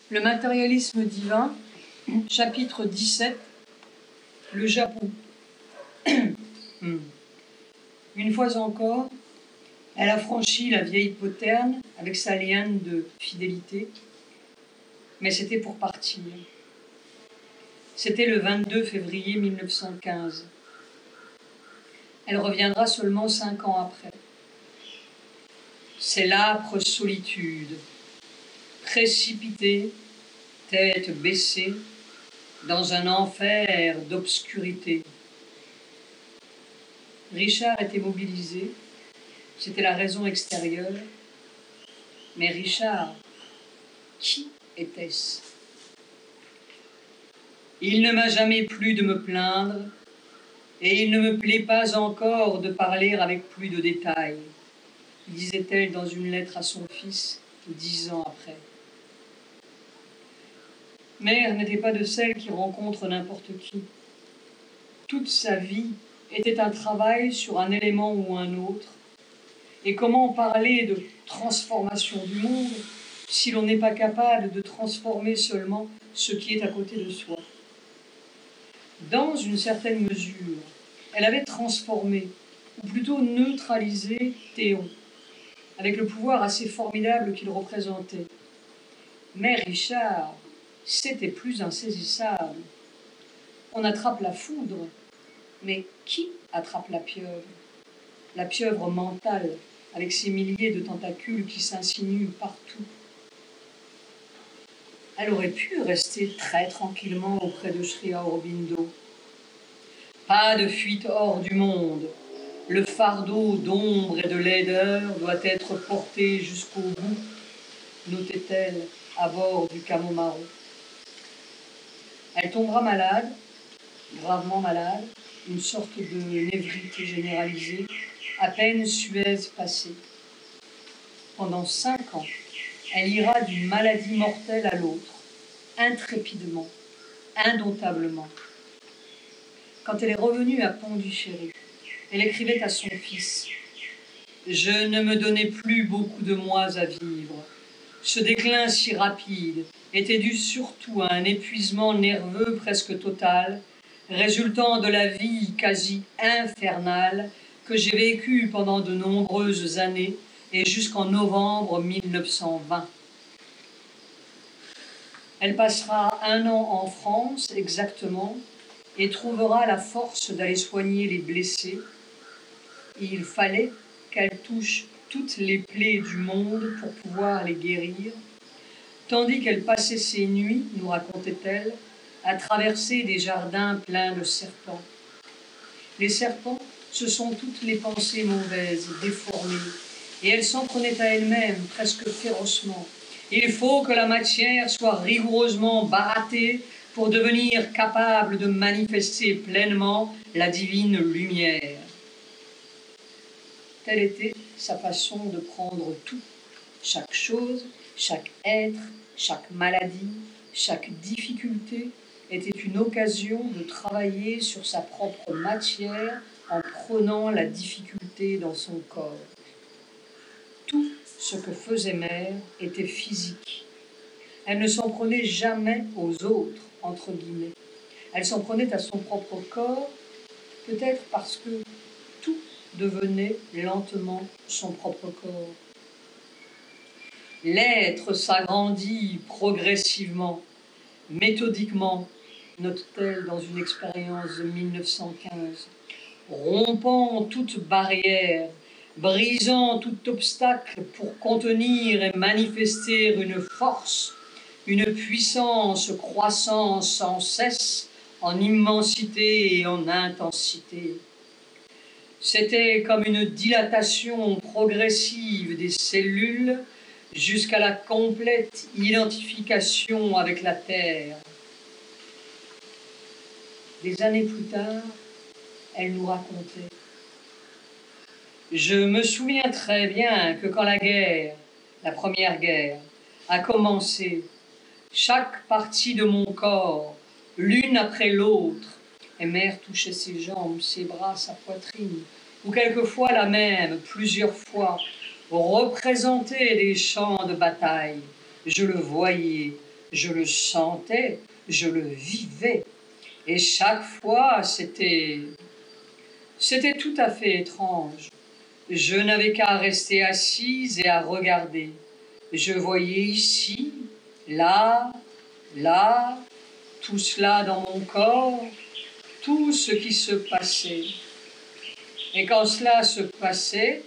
Le matérialisme divin, chapitre 17, le Japon. Une fois encore, elle a franchi la vieille poterne avec sa liane de fidélité, mais c'était pour partir. C'était le 22 février 1915. Elle reviendra seulement 5 ans après. C'est l'âpre solitude, précipitée, tête baissée, dans un enfer d'obscurité. Richard était mobilisé, c'était la raison extérieure. Mais Richard, qui était-ce? Il ne m'a jamais plu de me plaindre, et il ne me plaît pas encore de parler avec plus de détails, disait-elle dans une lettre à son fils 10 ans après. Mère n'était pas de celles qui rencontrent n'importe qui. Toute sa vie était un travail sur un élément ou un autre. Et comment parler de transformation du monde si l'on n'est pas capable de transformer seulement ce qui est à côté de soi? Dans une certaine mesure, elle avait transformé, ou plutôt neutralisé Théon, avec le pouvoir assez formidable qu'il représentait. Mais Richard, c'était plus insaisissable. On attrape la foudre, mais qui attrape la pieuvre? La pieuvre mentale, avec ses milliers de tentacules qui s'insinuent partout. Elle aurait pu rester très tranquillement auprès de Sri Aurobindo. Pas de fuite hors du monde. Le fardeau d'ombre et de laideur doit être porté jusqu'au bout, notait-elle à bord du Camomaro. Elle tombera malade, gravement malade, une sorte de névrite généralisée, à peine Suez passée. Pendant 5 ans, elle ira d'une maladie mortelle à l'autre, intrépidement, indomptablement. Quand elle est revenue à Pondichéry, elle écrivait à son fils « Je ne me donnais plus beaucoup de mois à vivre. Ce déclin si rapide était dû surtout à un épuisement nerveux presque total, résultant de la vie quasi infernale que j'ai vécue pendant de nombreuses années et jusqu'en novembre 1920. Elle passera 1 an en France exactement et trouvera la force d'aller soigner les blessés. Il fallait qu'elle touche toutes les plaies du monde pour pouvoir les guérir, tandis qu'elle passait ses nuits, nous racontait-elle, à traverser des jardins pleins de serpents. Les serpents, ce sont toutes les pensées mauvaises, déformées, et elle s'en prenait à elle-même presque férocement. Il faut que la matière soit rigoureusement barattée pour devenir capable de manifester pleinement la divine lumière. Telle était sa façon de prendre tout, chaque chose, chaque être, chaque maladie, chaque difficulté était une occasion de travailler sur sa propre matière en prenant la difficulté dans son corps. Tout ce que faisait Mère était physique. Elle ne s'en prenait jamais aux autres, entre guillemets. Elle s'en prenait à son propre corps, peut-être parce que tout devenait lentement son propre corps. L'être s'agrandit progressivement, méthodiquement, note-t-elle dans une expérience de 1915, rompant toute barrière, brisant tout obstacle pour contenir et manifester une force, une puissance croissant sans cesse en immensité et en intensité. C'était comme une dilatation progressive des cellules jusqu'à la complète identification avec la Terre. Des années plus tard, elle nous racontait « Je me souviens très bien que quand la première guerre, a commencé, chaque partie de mon corps, l'une après l'autre, et Mère touchait ses jambes, ses bras, sa poitrine, ou quelquefois la même, plusieurs fois, représentait des champs de bataille. Je le voyais, je le sentais, je le vivais. Et chaque fois, c'était tout à fait étrange. Je n'avais qu'à rester assise et à regarder. Je voyais ici, là, là, tout cela dans mon corps, tout ce qui se passait. Et quand cela se passait,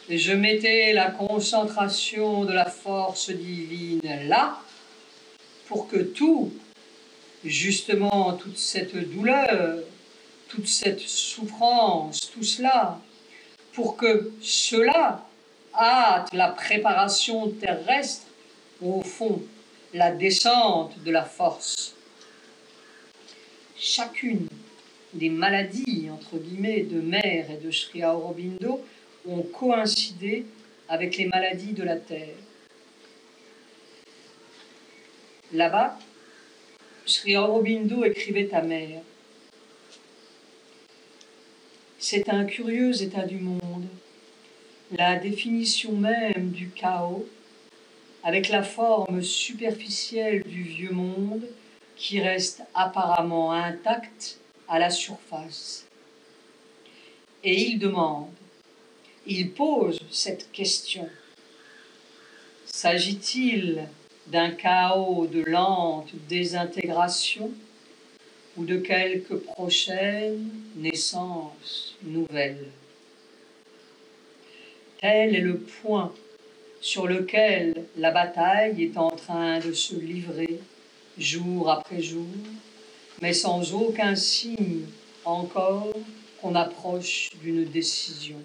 je mettais la concentration de la force divine là, pour que tout, justement toute cette douleur, toute cette souffrance, tout cela, pour que cela hâte la préparation terrestre, au fond, la descente de la force. Chacune des maladies, entre guillemets, de Mère et de Sri Aurobindo ont coïncidé avec les maladies de la terre. Là-bas, Sri Aurobindo écrivait à Mère: c'est un curieux état du monde, la définition même du chaos, avec la forme superficielle du vieux monde qui reste apparemment intacte à la surface. Et il demande, il pose cette question: s'agit-il d'un chaos de lente désintégration ou de quelque prochaine naissance nouvelle? Tel est le point sur lequel la bataille est en train de se livrer jour après jour, mais sans aucun signe encore qu'on approche d'une décision.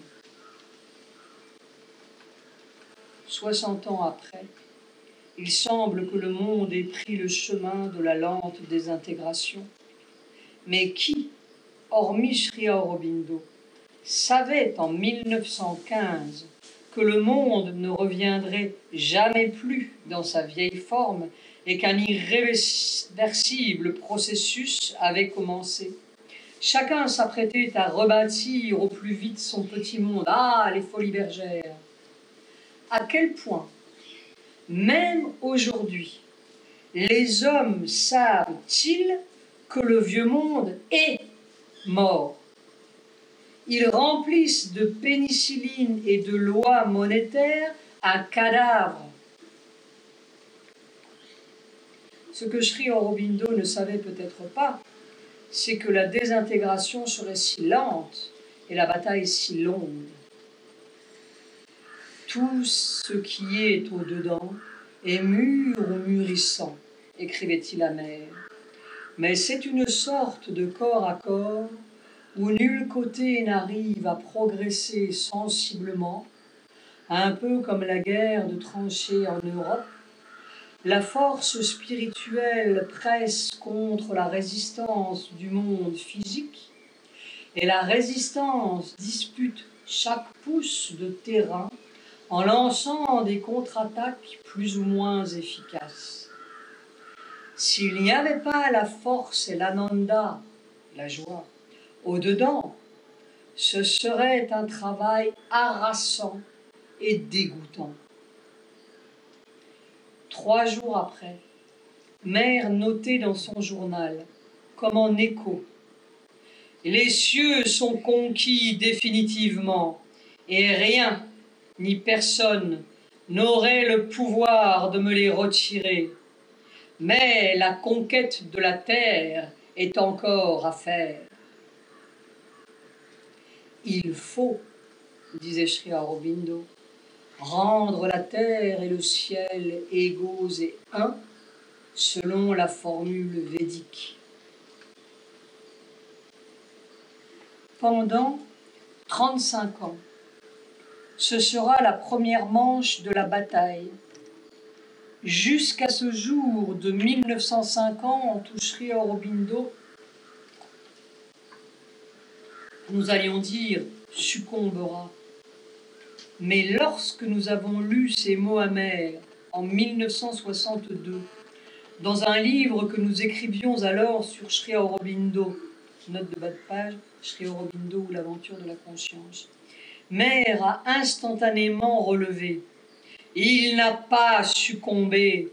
60 ans après, il semble que le monde ait pris le chemin de la lente désintégration. Mais qui, hormis Sri Aurobindo, savait en 1915 que le monde ne reviendrait jamais plus dans sa vieille forme et qu'un irréversible processus avait commencé? Chacun s'apprêtait à rebâtir au plus vite son petit monde. Ah, les folies bergères! À quel point, même aujourd'hui, les hommes savent-ils que le vieux monde est mort? Ils remplissent de pénicilline et de lois monétaires un cadavre. Ce que Sri Aurobindo ne savait peut-être pas, c'est que la désintégration serait si lente et la bataille si longue. Tout ce qui est au-dedans est mûr ou mûrissant, écrivait-il à Mère. Mais c'est une sorte de corps à corps où nul côté n'arrive à progresser sensiblement, un peu comme la guerre de tranchées en Europe. La force spirituelle presse contre la résistance du monde physique, et la résistance dispute chaque pouce de terrain en lançant des contre-attaques plus ou moins efficaces. S'il n'y avait pas la force et l'ananda, la joie, au-dedans, ce serait un travail harassant et dégoûtant. 3 jours après, Mère notait dans son journal, comme en écho: les cieux sont conquis définitivement, et rien ni personne n'aurait le pouvoir de me les retirer. Mais la conquête de la terre est encore à faire. Il faut, disait Sri Aurobindo, rendre la terre et le ciel égaux et un, selon la formule védique. Pendant 35 ans, ce sera la première manche de la bataille, jusqu'à ce jour de 1950 où Sri Aurobindo, nous allions dire, succombera. Mais lorsque nous avons lu ces mots amers en 1962, dans un livre que nous écrivions alors sur Sri Aurobindo, note de bas de page, Sri Aurobindo ou l'aventure de la conscience, Mère a instantanément relevé: il n'a pas succombé,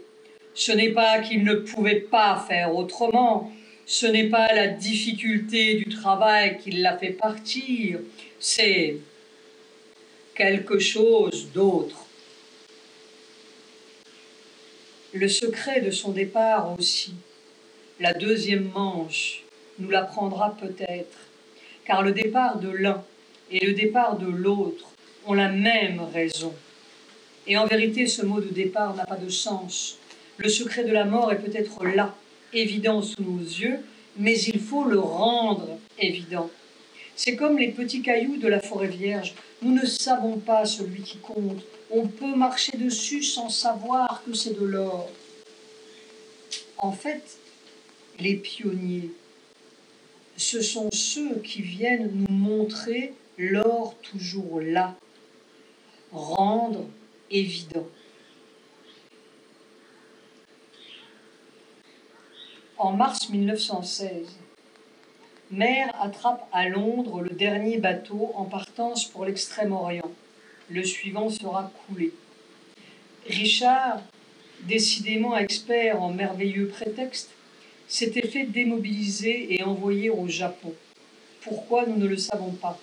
Ce n'est pas qu'il ne pouvait pas faire autrement, ce n'est pas la difficulté du travail qui l'a fait partir, c'est quelque chose d'autre. Le secret de son départ aussi, la deuxième manche, nous l'apprendra peut-être, car le départ de l'un et le départ de l'autre ont la même raison. Et en vérité, ce mot de départ n'a pas de sens. Le secret de la mort est peut-être là, évident sous nos yeux, mais il faut le rendre évident. C'est comme les petits cailloux de la forêt vierge. Nous ne savons pas celui qui compte. On peut marcher dessus sans savoir que c'est de l'or. En fait, les pionniers, ce sont ceux qui viennent nous montrer l'or toujours là, rendre évident. En mars 1916, Meyer attrape à Londres le dernier bateau en partance pour l'Extrême-Orient. Le suivant sera coulé. Richard, décidément expert en merveilleux prétextes, s'était fait démobiliser et envoyer au Japon. Pourquoi, nous ne le savons pas.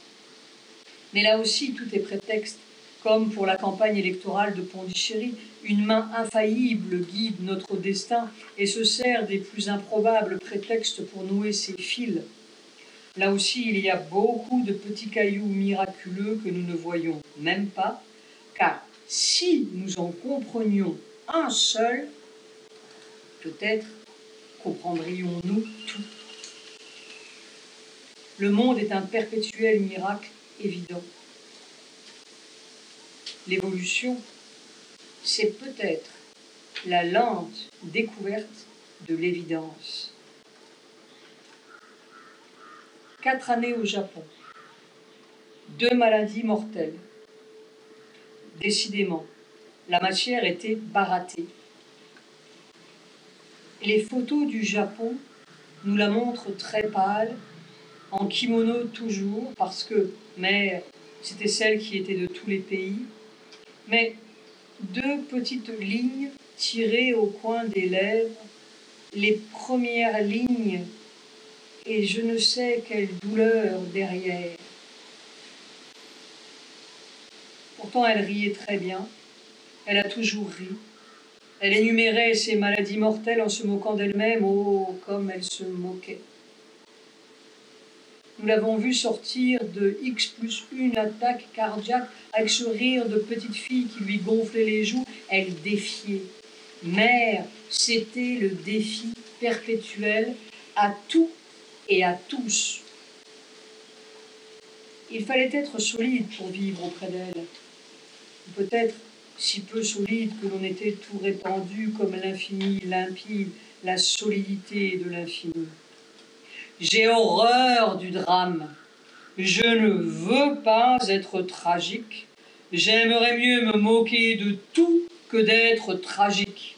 Mais là aussi, tout est prétexte. Comme pour la campagne électorale de Pondichéry, une main infaillible guide notre destin et se sert des plus improbables prétextes pour nouer ses fils. Là aussi, il y a beaucoup de petits cailloux miraculeux que nous ne voyons même pas, car si nous en comprenions un seul, peut-être comprendrions-nous tout. Le monde est un perpétuel miracle évident. L'évolution, c'est peut-être la lente découverte de l'évidence. 4 années au Japon, 2 maladies mortelles. Décidément, la matière était barattée. Les photos du Japon nous la montrent très pâle, en kimono toujours, parce que mère, c'était celle qui était de tous les pays, mais 2 petites lignes tirées au coin des lèvres, les premières lignes, et je ne sais quelle douleur derrière. Pourtant, elle riait très bien, elle a toujours ri. Elle énumérait ses maladies mortelles en se moquant d'elle-même, oh, comme elle se moquait. Nous l'avons vue sortir de X+1 attaque cardiaque avec ce rire de petite fille qui lui gonflait les joues. Elle défiait. Mère, c'était le défi perpétuel à tout et à tous. Il fallait être solide pour vivre auprès d'elle. Peut-être si peu solide que l'on était tout répandu comme l'infini limpide, la solidité de l'infini. J'ai horreur du drame. Je ne veux pas être tragique. J'aimerais mieux me moquer de tout que d'être tragique.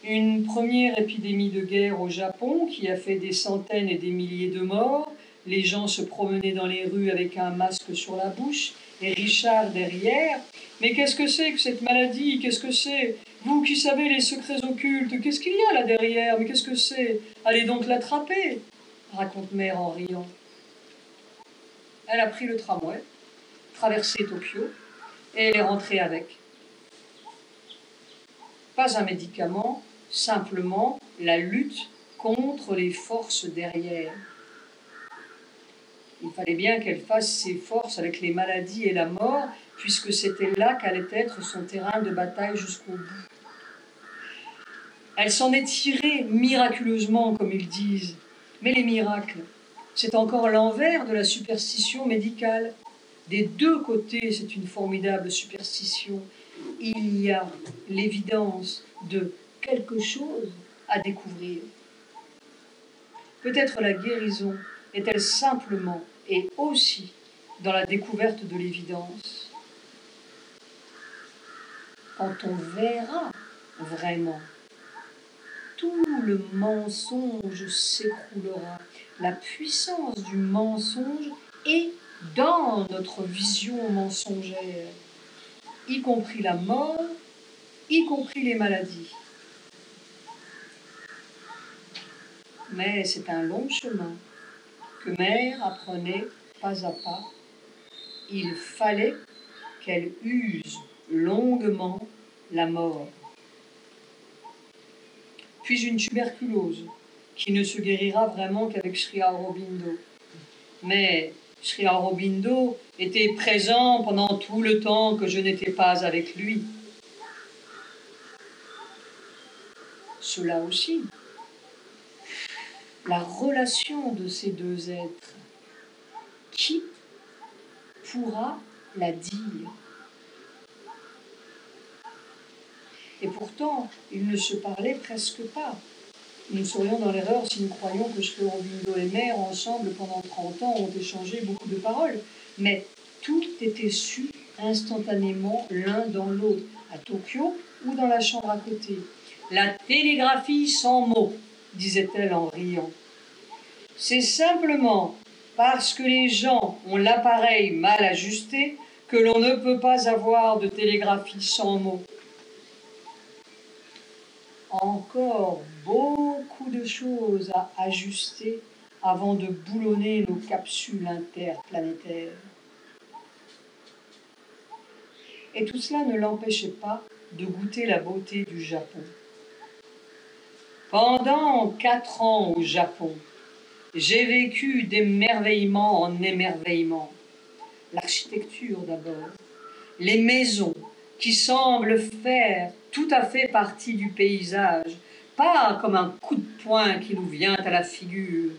Une première épidémie de guerre au Japon qui a fait des centaines et des milliers de morts. Les gens se promenaient dans les rues avec un masque sur la bouche et Richard derrière. Mais qu'est-ce que c'est que cette maladie? Qu'est-ce que c'est? Vous qui savez les secrets occultes, qu'est-ce qu'il y a là derrière? Mais qu'est-ce que c'est? Allez donc l'attraper, raconte Mère en riant. Elle a pris le tramway, traversé Tokyo, et elle est rentrée avec. Pas un médicament, simplement la lutte contre les forces derrière. Il fallait bien qu'elle fasse ses forces avec les maladies et la mort, puisque c'était là qu'allait être son terrain de bataille jusqu'au bout. Elle s'en est tirée miraculeusement, comme ils disent. Mais les miracles, c'est encore l'envers de la superstition médicale. Des 2 côtés, c'est une formidable superstition. Il y a l'évidence de quelque chose à découvrir. Peut-être la guérison est-elle simplement et aussi dans la découverte de l'évidence. Quand on verra vraiment, tout le mensonge s'écroulera. La puissance du mensonge est dans notre vision mensongère, y compris la mort y compris les maladies. Mais c'est un long chemin que Mère apprenait pas à pas. Il fallait qu'elle use longuement la mort. Puis une tuberculose qui ne se guérira vraiment qu'avec Sri Aurobindo. Mais Sri Aurobindo était présent pendant tout le temps que je n'étais pas avec lui. Cela aussi, la relation de ces deux êtres, qui pourra la dire? Et pourtant, ils ne se parlaient presque pas. Nous serions dans l'erreur si nous croyions que Sri Aurobindo et Mère, ensemble, pendant 30 ans, ont échangé beaucoup de paroles. Mais tout était su instantanément l'un dans l'autre, à Tokyo ou dans la chambre à côté. La télégraphie sans mots, disait-elle en riant. C'est simplement parce que les gens ont l'appareil mal ajusté que l'on ne peut pas avoir de télégraphie sans mots. Encore beaucoup de choses à ajuster avant de boulonner nos capsules interplanétaires. Et tout cela ne l'empêchait pas de goûter la beauté du Japon. Pendant 4 ans au Japon, j'ai vécu d'émerveillement en émerveillement. L'architecture d'abord, les maisons qui semblent faire tout à fait partie du paysage, pas comme un coup de poing qui nous vient à la figure.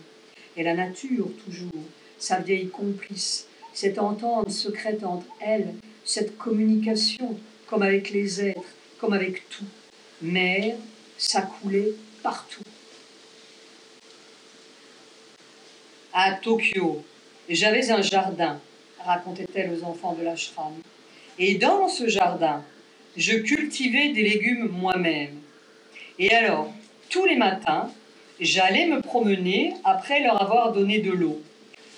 Et la nature toujours, sa vieille complice, cette entente secrète entre elles, cette communication comme avec les êtres, comme avec tout. Mer, ça coulait partout. À Tokyo, j'avais un jardin, racontait-elle aux enfants de l'ashram. Et dans ce jardin, je cultivais des légumes moi-même. Et alors, tous les matins, j'allais me promener après leur avoir donné de l'eau.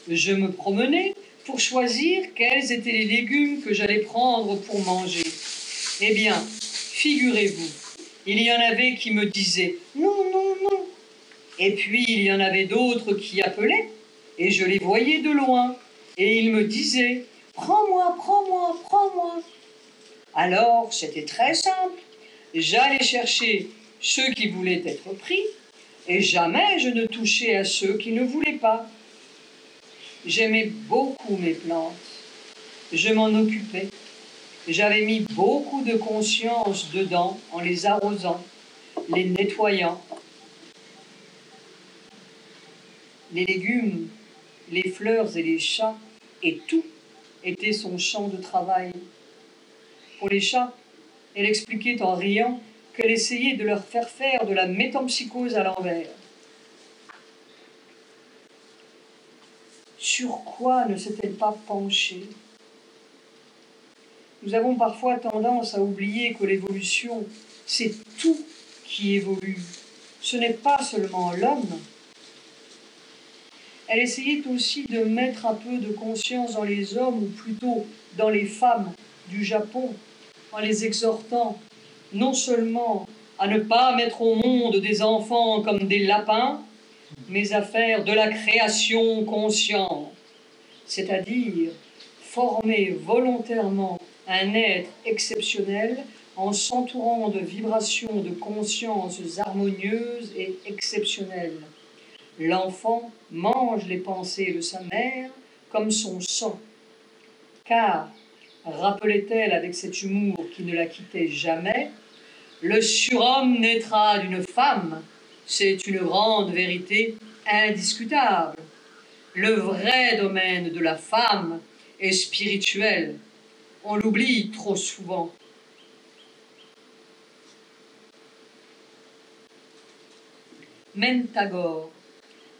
Je me promenais pour choisir quels étaient les légumes que j'allais prendre pour manger. Eh bien, figurez-vous, il y en avait qui me disaient « non, non, non ». Et puis il y en avait d'autres qui appelaient, et je les voyais de loin. Et ils me disaient « prends-moi, prends-moi, prends-moi ». Alors, c'était très simple. J'allais chercher ceux qui voulaient être pris, et jamais je ne touchais à ceux qui ne voulaient pas. J'aimais beaucoup mes plantes. Je m'en occupais. J'avais mis beaucoup de conscience dedans en les arrosant, les nettoyant. Les légumes, les fleurs et les chats, et tout était son champ de travail. Pour les chats, elle expliquait en riant qu'elle essayait de leur faire de la métempsychose à l'envers. Sur quoi ne s'est-elle pas penchée? Nous avons parfois tendance à oublier que l'évolution, c'est tout qui évolue. Ce n'est pas seulement l'homme. Elle essayait aussi de mettre un peu de conscience dans les hommes, ou plutôt dans les femmes du Japon, en les exhortant non seulement à ne pas mettre au monde des enfants comme des lapins, mais à faire de la création consciente, c'est-à-dire former volontairement un être exceptionnel en s'entourant de vibrations de conscience harmonieuses et exceptionnelles. L'enfant mange les pensées de sa mère comme son sang, car, rappelait-elle avec cet humour qui ne la quittait jamais, le surhomme naîtra d'une femme, c'est une grande vérité indiscutable. Le vrai domaine de la femme est spirituel. On l'oublie trop souvent. Mentagore,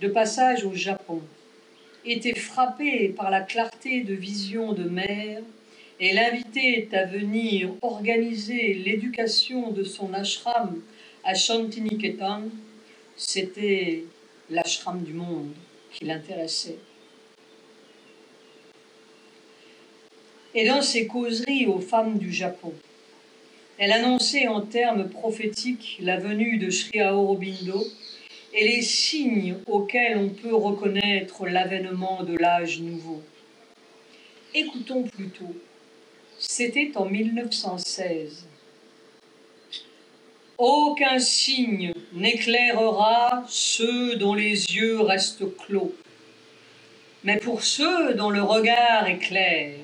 de passage au Japon, était frappé par la clarté de vision de Mère et l'invitait à venir organiser l'éducation de son ashram à Shantiniketan. C'était l'ashram du monde qui l'intéressait. Et dans ses causeries aux femmes du Japon, Elle annonçait en termes prophétiques la venue de Sri Aurobindo et les signes auxquels on peut reconnaître l'avènement de l'âge nouveau. Écoutons plutôt. C'était en 1916. Aucun signe n'éclairera ceux dont les yeux restent clos. Mais pour ceux dont le regard est clair,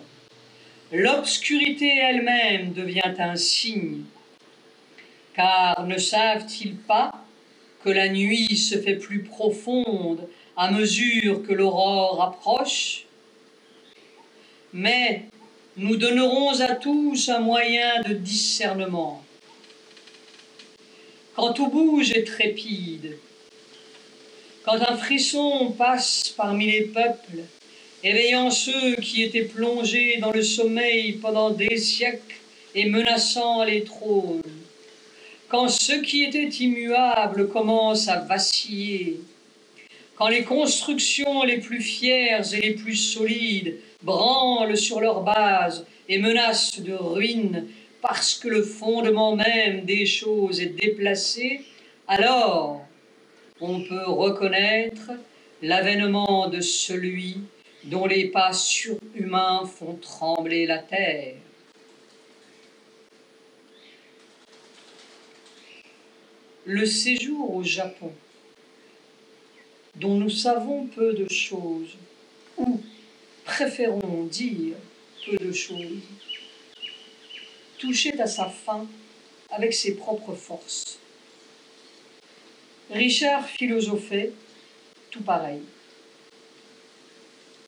l'obscurité elle-même devient un signe. Car ne savent-ils pas que la nuit se fait plus profonde à mesure que l'aurore approche? Mais nous donnerons à tous un moyen de discernement. Quand tout bouge et trépide, quand un frisson passe parmi les peuples, éveillant ceux qui étaient plongés dans le sommeil pendant des siècles et menaçant les trônes, quand ce qui était immuable commence à vaciller, quand les constructions les plus fières et les plus solides branlent sur leur base et menacent de ruine parce que le fondement même des choses est déplacé, alors on peut reconnaître l'avènement de celui dont les pas surhumains font trembler la terre. Le séjour au Japon, dont nous savons peu de choses, ou préférons dire peu de choses, touchait à sa fin avec ses propres forces. Richard philosophait, tout pareil.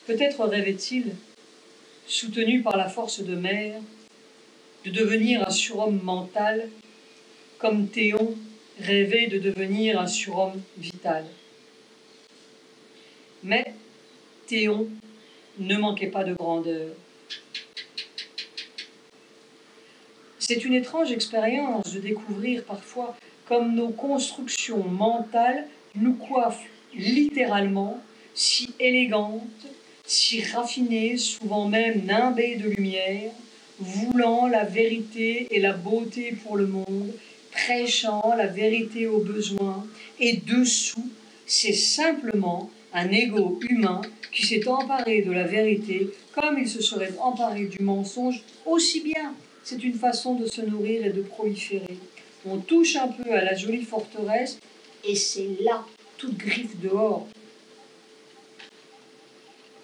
Peut-être rêvait-il, soutenu par la force de mer, de devenir un surhomme mental, comme Théon rêvait de devenir un surhomme vital. Mais Théon ne manquait pas de grandeur. C'est une étrange expérience de découvrir parfois comme nos constructions mentales nous coiffent littéralement, si élégantes, si raffinées, souvent même nimbées de lumière, voulant la vérité et la beauté pour le monde, prêchant la vérité aux besoins, et dessous, c'est simplement un ego humain qui s'est emparé de la vérité comme il se serait emparé du mensonge aussi bien. C'est une façon de se nourrir et de proliférer. On touche un peu à la jolie forteresse et c'est là, toute griffe dehors.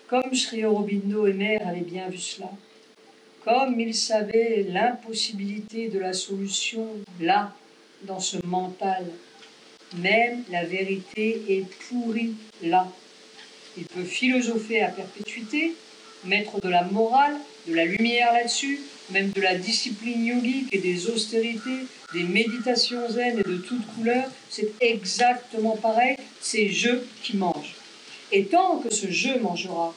Comme Sri Aurobindo et Mère avaient bien vu cela, comme ils savaient l'impossibilité de la solution là, dans ce mental, même la vérité est pourrie là. Il peut philosopher à perpétuité, mettre de la morale, de la lumière là-dessus, même de la discipline yogique et des austérités, des méditations zen et de toutes couleurs, c'est exactement pareil, c'est je qui mange. Et tant que ce je mangera,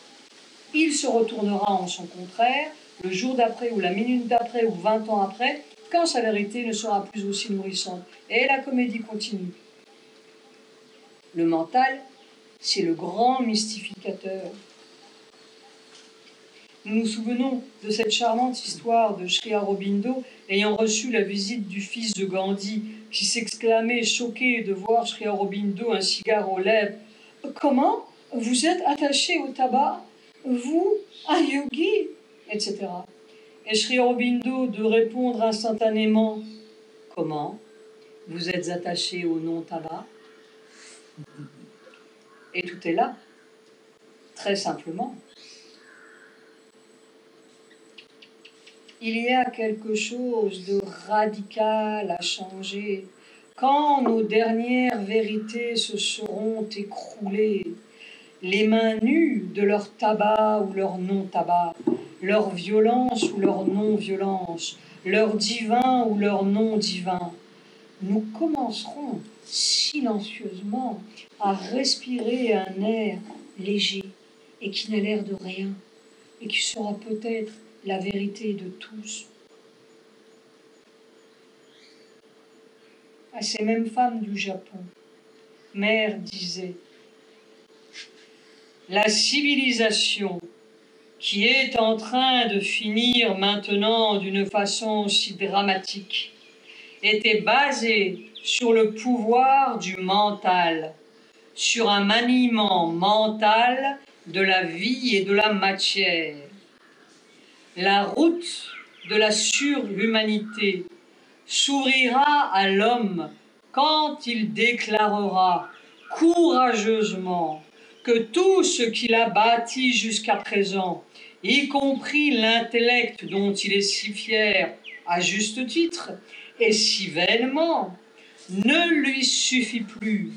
il se retournera en son contraire, le jour d'après ou la minute d'après ou 20 ans après, quand sa vérité ne sera plus aussi nourrissante. Et la comédie continue. Le mental, c'est le grand mystificateur. Nous nous souvenons de cette charmante histoire de Sri Aurobindo ayant reçu la visite du fils de Gandhi qui s'exclamait choqué de voir Sri Aurobindo un cigare aux lèvres. « Comment? Vous êtes attaché au tabac? Vous, un yogi ?» etc. Et Sri Aurobindo de répondre instantanément « Comment? Vous êtes attaché au non-tabac ?» Et tout est là, très simplement. Il y a quelque chose de radical à changer. Quand nos dernières vérités se seront écroulées, les mains nues de leur tabac ou leur non-tabac, leur violence ou leur non-violence, leur divin ou leur non-divin, nous commencerons silencieusement à respirer un air léger et qui n'a l'air de rien et qui sera peut-être la vérité de tous. À ces mêmes femmes du Japon, Mère disait « La civilisation qui est en train de finir maintenant d'une façon si dramatique était basée sur le pouvoir du mental, sur un maniement mental de la vie et de la matière. La route de la surhumanité s'ouvrira à l'homme quand il déclarera courageusement que tout ce qu'il a bâti jusqu'à présent, y compris l'intellect dont il est si fier à juste titre et si vainement, ne lui suffit plus,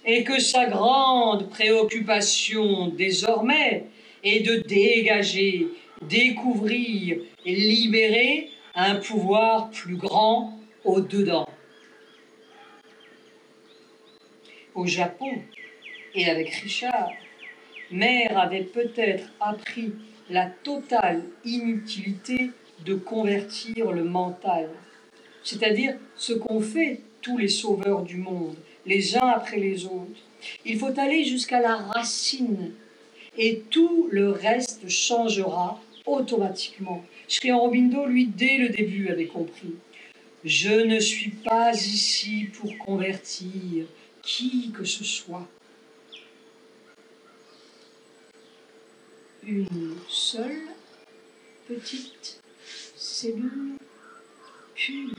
et que sa grande préoccupation désormais est de dégager, découvrir et libérer un pouvoir plus grand au-dedans. Au Japon, et avec Richard, Mère avait peut-être appris la totale inutilité de convertir le mental, c'est-à-dire ce qu'ont fait tous les sauveurs du monde, les uns après les autres. Il faut aller jusqu'à la racine et tout le reste changera automatiquement. Sri Aurobindo, lui, dès le début, avait compris. Je ne suis pas ici pour convertir qui que ce soit. Une seule petite cellule pure.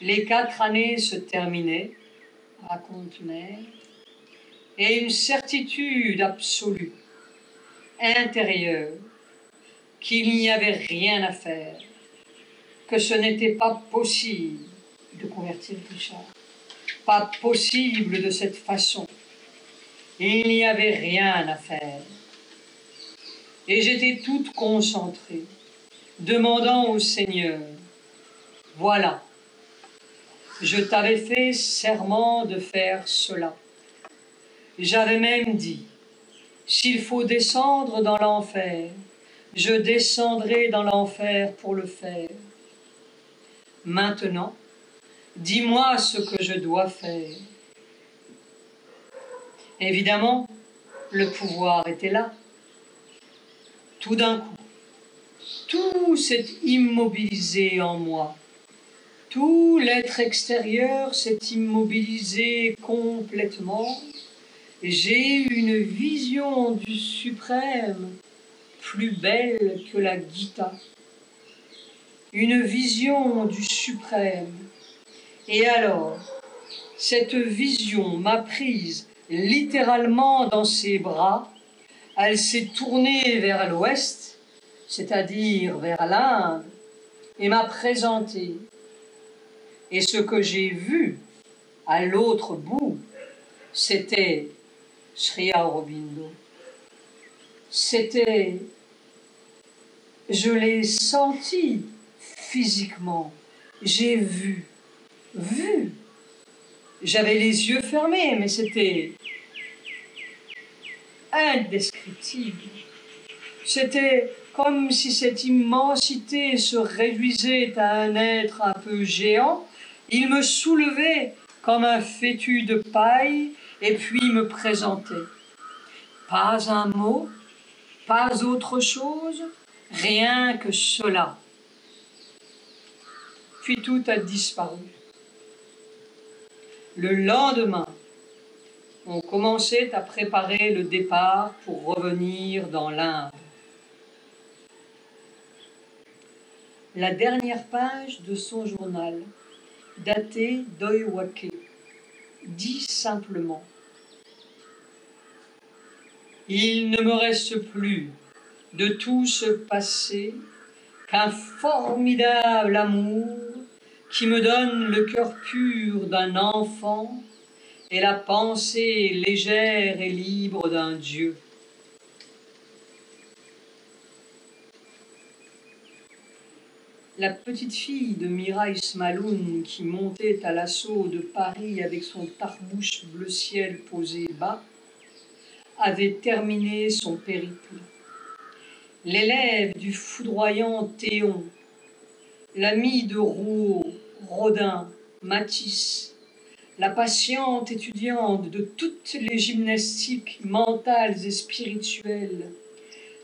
Les 4 années se terminaient, raconte Mère, et une certitude absolue, intérieure, qu'il n'y avait rien à faire, que ce n'était pas possible de convertir Richard, pas possible de cette façon. Il n'y avait rien à faire. Et j'étais toute concentrée, demandant au Seigneur, voilà, je t'avais fait serment de faire cela. J'avais même dit, s'il faut descendre dans l'enfer, je descendrai dans l'enfer pour le faire. Maintenant, dis-moi ce que je dois faire. Évidemment, le pouvoir était là. Tout d'un coup, tout s'est immobilisé en moi. Tout l'être extérieur s'est immobilisé complètement. J'ai eu une vision du suprême plus belle que la Gita. Une vision du suprême. Et alors, cette vision m'a prise littéralement dans ses bras. Elle s'est tournée vers l'ouest, c'est-à-dire vers l'Inde, et m'a présenté. Et ce que j'ai vu à l'autre bout, c'était Sri Aurobindo. C'était, je l'ai senti physiquement, j'ai vu. J'avais les yeux fermés, mais c'était indescriptible. C'était comme si cette immensité se réduisait à un être un peu géant. Il me soulevait comme un fétu de paille et puis me présentait. Pas un mot, pas autre chose, rien que cela. Puis tout a disparu. Le lendemain, on commençait à préparer le départ pour revenir dans l'Inde. La dernière page de son journal, datée d'Oiwake, dit simplement « Il ne me reste plus de tout ce passé qu'un formidable amour qui me donne le cœur pur d'un enfant et la pensée légère et libre d'un Dieu. » La petite fille de Mira Ismaloun, qui montait à l'assaut de Paris avec son tarbouche bleu ciel posé bas, avait terminé son périple. L'élève du foudroyant Théon, l'ami de Rouault, Rodin, Matisse, la patiente étudiante de toutes les gymnastiques mentales et spirituelles,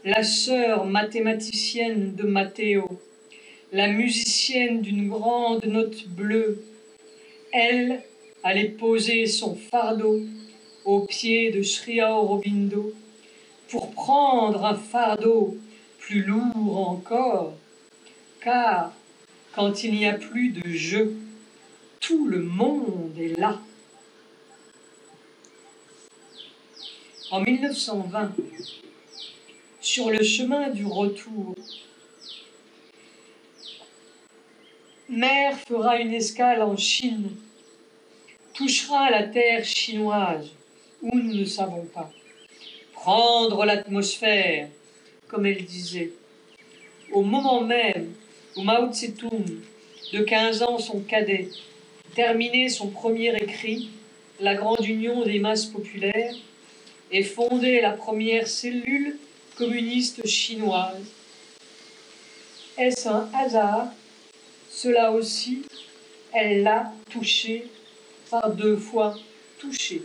la sœur mathématicienne de Matteo, la musicienne d'une grande note bleue, elle allait poser son fardeau au pied de Sri Aurobindo pour prendre un fardeau plus lourd encore, car quand il n'y a plus de jeu, tout le monde est là. En 1920, sur le chemin du retour, Mère fera une escale en Chine, touchera la terre chinoise, où nous ne savons pas. Prendre l'atmosphère, comme elle disait. Au moment même où Mao Tse-tung, de 15 ans, son cadet, terminait son premier écrit, La Grande Union des masses populaires, et fondait la première cellule communiste chinoise. Est-ce un hasard? Cela aussi, elle l'a touché, par 2 fois touché.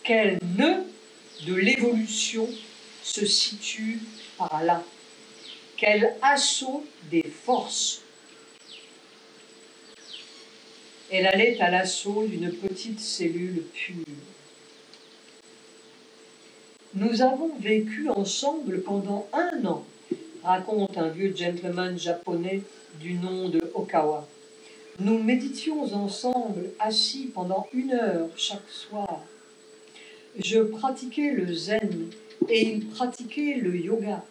Quel nœud de l'évolution se situe par là? Quel assaut des forces! Elle allait à l'assaut d'une petite cellule pure. Nous avons vécu ensemble pendant 1 an, raconte un vieux gentleman japonais du nom de Okawa. Nous méditions ensemble, assis pendant 1 heure chaque soir. Je pratiquais le zen et il pratiquait le yoga.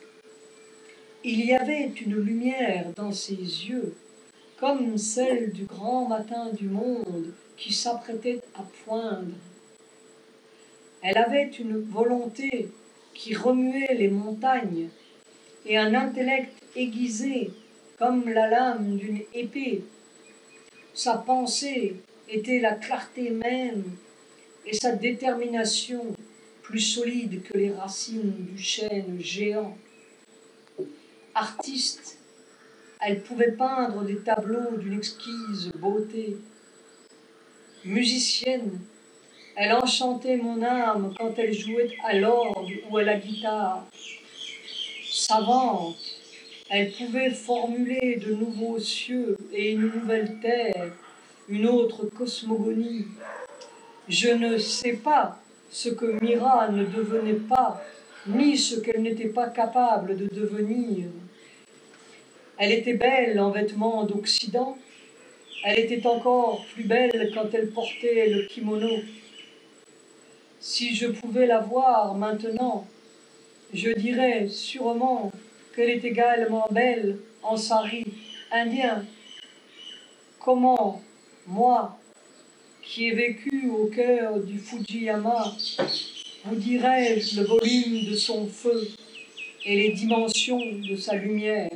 Il y avait une lumière dans ses yeux, comme celle du grand matin du monde qui s'apprêtait à poindre. Elle avait une volonté qui remuait les montagnes et un intellect aiguisé comme la lame d'une épée. Sa pensée était la clarté même et sa détermination plus solide que les racines du chêne géant. Artiste, elle pouvait peindre des tableaux d'une exquise beauté. Musicienne, elle enchantait mon âme quand elle jouait à l'orgue ou à la guitare. Savante, elle pouvait formuler de nouveaux cieux et une nouvelle terre, une autre cosmogonie. Je ne sais pas ce que Mira ne devenait pas, ni ce qu'elle n'était pas capable de devenir. Elle était belle en vêtements d'Occident, elle était encore plus belle quand elle portait le kimono. Si je pouvais la voir maintenant, je dirais sûrement qu'elle est également belle en sari indien. Comment, moi, qui ai vécu au cœur du Fujiyama, vous dirais-je le volume de son feu et les dimensions de sa lumière?